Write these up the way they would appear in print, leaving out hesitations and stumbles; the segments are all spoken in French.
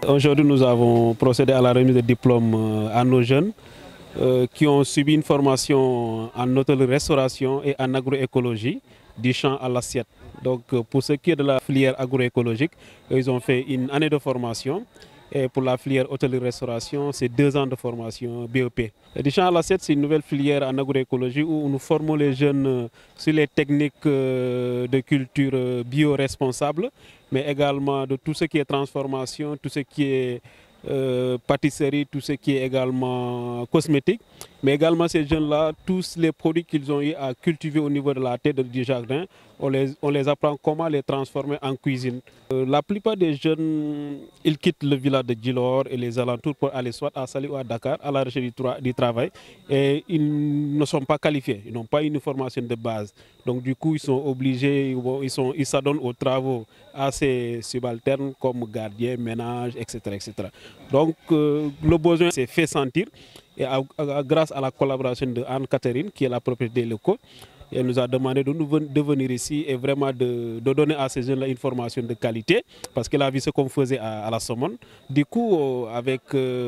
Aujourd'hui, nous avons procédé à la remise de diplômes à nos jeunes qui ont subi une formation en hôtellerie-restauration et en agroécologie du champ à l'assiette. Donc, pour ce qui est de la filière agroécologique, ils ont fait une année de formation. Et pour la filière hôtellerie-restauration, c'est 2 ans de formation BEP. Du champ à l'assiette, c'est une nouvelle filière en agroécologie où nous formons les jeunes sur les techniques de culture bio-responsable, mais également de tout ce qui est transformation, tout ce qui est pâtisserie, tout ce qui est également cosmétique. Mais également ces jeunes-là, tous les produits qu'ils ont eu à cultiver au niveau de la tête du jardin, on les apprend comment les transformer en cuisine. La plupart des jeunes, ils quittent le village de Djilor et les alentours pour aller soit à Saly ou à Dakar à la recherche du travail. Et ils ne sont pas qualifiés, ils n'ont pas une formation de base. Donc du coup, ils sont obligés, ils s'adonnent aux travaux assez subalternes comme gardien, ménage, etc. etc. Donc le besoin s'est fait sentir. Et grâce à la collaboration de Anne-Catherine, qui est la propriétaire des locaux, elle nous a demandé de venir ici et vraiment de donner à ces jeunes-là une formation de qualité, parce qu'elle a vu ce qu'on faisait à la Somone. Du coup, avec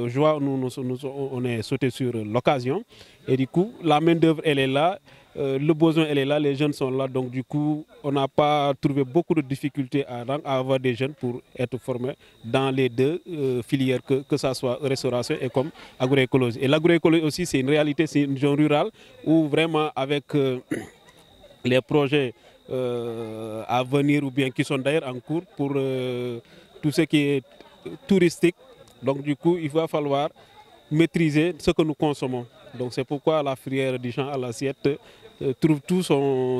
joie, on est sauté sur l'occasion. Et du coup, la main-d'œuvre, elle est là. Le besoin, elle est là, les jeunes sont là. Donc, du coup, on n'a pas trouvé beaucoup de difficultés à avoir des jeunes pour être formés dans les 2 filières, que ce soit restauration et comme agroécologie. Et l'agroécologie aussi, c'est une réalité, c'est une zone rurale où vraiment, avec les projets à venir ou bien qui sont d'ailleurs en cours pour tout ce qui est touristique, donc, du coup, il va falloir maîtriser ce que nous consommons. Donc c'est pourquoi la filière du champ à l'assiette trouve tout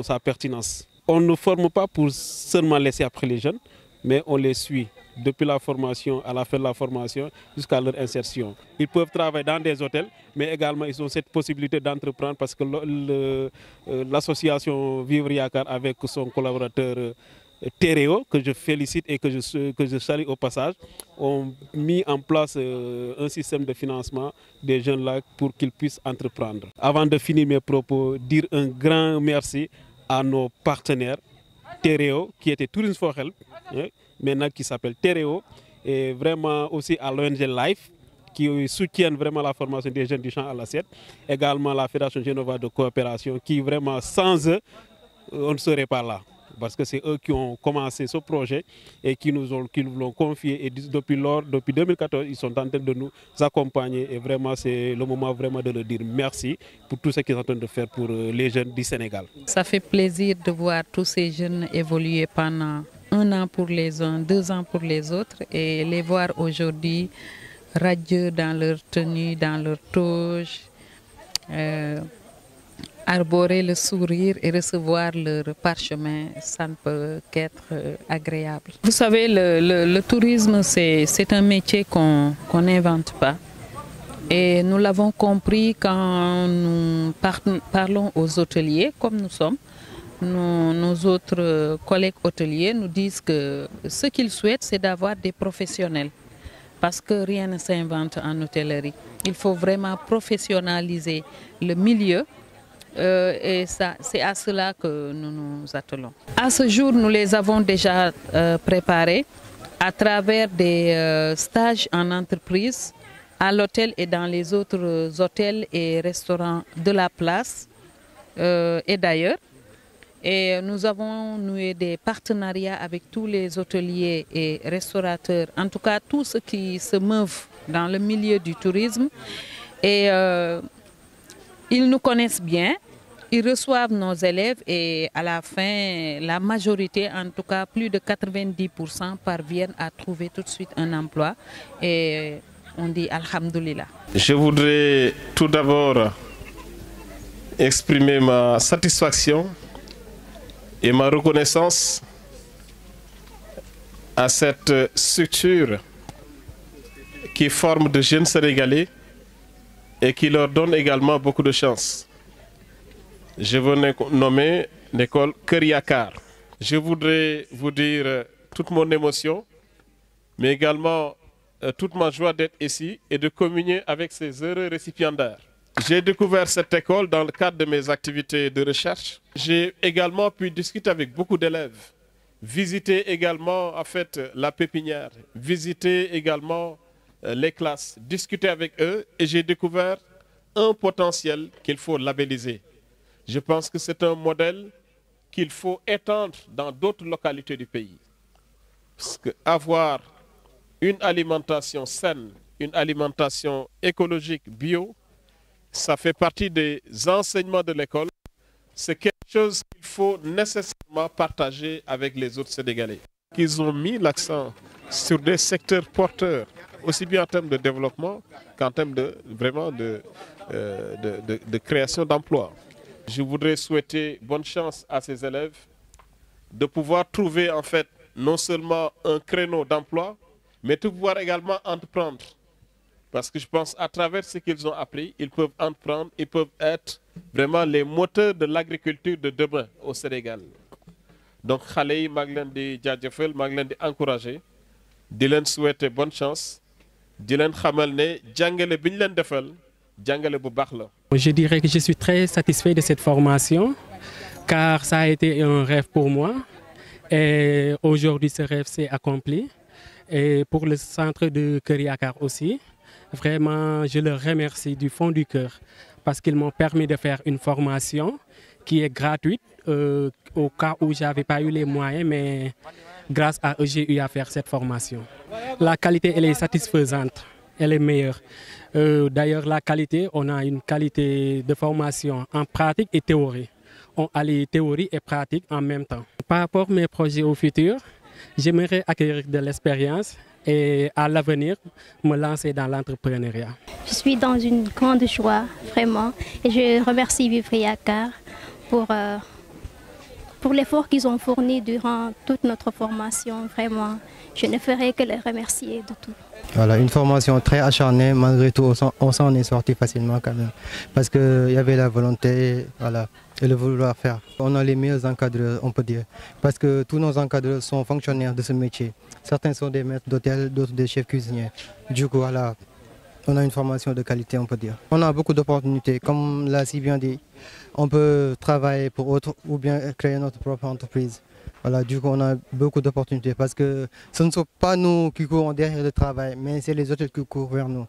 sa pertinence. On ne forme pas pour seulement laisser après les jeunes, mais on les suit depuis la formation à la fin de la formation jusqu'à leur insertion. Ils peuvent travailler dans des hôtels, mais également ils ont cette possibilité d'entreprendre parce que l'association Vivre Yakar avec son collaborateur Tereo, que je félicite et que je salue au passage, ont mis en place un système de financement des jeunes là pour qu'ils puissent entreprendre. Avant de finir mes propos, dire un grand merci à nos partenaires, Tereo, qui était Tourism for Help, maintenant qui s'appelle Tereo, et vraiment aussi à l'ONG Life, qui soutiennent vraiment la formation des jeunes du champ à l'assiette, également la Fédération Genova de coopération, qui vraiment, sans eux, on ne serait pas là. Parce que c'est eux qui ont commencé ce projet et qui nous l'ont confié. Et depuis 2014, ils sont en train de nous accompagner. Et vraiment, c'est le moment vraiment de leur dire merci pour tout ce qu'ils sont en train de faire pour les jeunes du Sénégal. Ça fait plaisir de voir tous ces jeunes évoluer pendant 1 an pour les uns, 2 ans pour les autres. Et les voir aujourd'hui radieux dans leur tenue, dans leur toge. Arborer le sourire et recevoir leur parchemin, ça ne peut qu'être agréable. Vous savez, le tourisme, c'est un métier qu'on n'invente pas. Et nous l'avons compris quand nous parlons aux hôteliers, comme nous sommes. Nos autres collègues hôteliers nous disent que ce qu'ils souhaitent, c'est d'avoir des professionnels. Parce que rien ne s'invente en hôtellerie. Il faut vraiment professionnaliser le milieu. Et c'est à cela que nous nous attelons. À ce jour, nous les avons déjà préparés à travers des stages en entreprise, à l'hôtel et dans les autres hôtels et restaurants de la place et d'ailleurs. Et nous avons noué des partenariats avec tous les hôteliers et restaurateurs, en tout cas tous ceux qui se meuvent dans le milieu du tourisme. Et ils nous connaissent bien, ils reçoivent nos élèves et à la fin, la majorité, en tout cas plus de 90% parviennent à trouver tout de suite un emploi et on dit Alhamdulillah. Je voudrais tout d'abord exprimer ma satisfaction et ma reconnaissance à cette structure qui forme de jeunes Sénégalais et qui leur donne également beaucoup de chance. Je veux nommer l'école Kër Yakar. Je voudrais vous dire toute mon émotion, mais également toute ma joie d'être ici et de communier avec ces heureux récipiendaires. J'ai découvert cette école dans le cadre de mes activités de recherche. J'ai également pu discuter avec beaucoup d'élèves visiter également en fait la pépinière, visiter également les classes, discuter avec eux et j'ai découvert un potentiel qu'il faut labelliser. Je pense que c'est un modèle qu'il faut étendre dans d'autres localités du pays. Parce qu'avoir une alimentation saine, une alimentation écologique, bio, ça fait partie des enseignements de l'école. C'est quelque chose qu'il faut nécessairement partager avec les autres Sénégalais. Ils ont mis l'accent sur des secteurs porteurs, aussi bien en termes de développement qu'en termes de création d'emplois. Je voudrais souhaiter bonne chance à ces élèves de pouvoir trouver en fait non seulement un créneau d'emploi, mais de pouvoir également entreprendre. Parce que je pense à travers ce qu'ils ont appris, ils peuvent entreprendre, ils peuvent être vraiment les moteurs de l'agriculture de demain au Sénégal. Donc, xale yi maa ngi leen di jaajëfal, maa ngi leen di encourager, di leen souhaiter bonne chance, di leen xamal ne jàngale bi ñu leen defal jàngale bu baax la. Je dirais que je suis très satisfait de cette formation car ça a été un rêve pour moi et aujourd'hui ce rêve s'est accompli. Et pour le centre de Kër Yakar aussi, vraiment je leur remercie du fond du cœur parce qu'ils m'ont permis de faire une formation qui est gratuite au cas où je n'avais pas eu les moyens, mais grâce à eux j'ai eu à faire cette formation. La qualité elle est satisfaisante, elle est meilleure. D'ailleurs la qualité, on a une qualité de formation en pratique et théorie. On allie théorie et pratique en même temps. Par rapport à mes projets au futur, j'aimerais acquérir de l'expérience et à l'avenir me lancer dans l'entrepreneuriat. Je suis dans une grande joie, vraiment, et je remercie Vivre Yakar pour l'effort qu'ils ont fourni durant toute notre formation. Vraiment, je ne ferai que les remercier de tout. Voilà, une formation très acharnée, malgré tout, on s'en est sorti facilement quand même, parce qu'il y avait la volonté, voilà, et le vouloir faire. On a les meilleurs encadreurs, on peut dire, parce que tous nos encadreurs sont fonctionnaires de ce métier. Certains sont des maîtres d'hôtel, d'autres des chefs cuisiniers. Du coup, voilà, on a une formation de qualité, on peut dire. On a beaucoup d'opportunités, comme l'a si bien dit. On peut travailler pour autres ou bien créer notre propre entreprise. Voilà, du coup, on a beaucoup d'opportunités parce que ce ne sont pas nous qui courons derrière le travail, mais c'est les autres qui courent vers nous.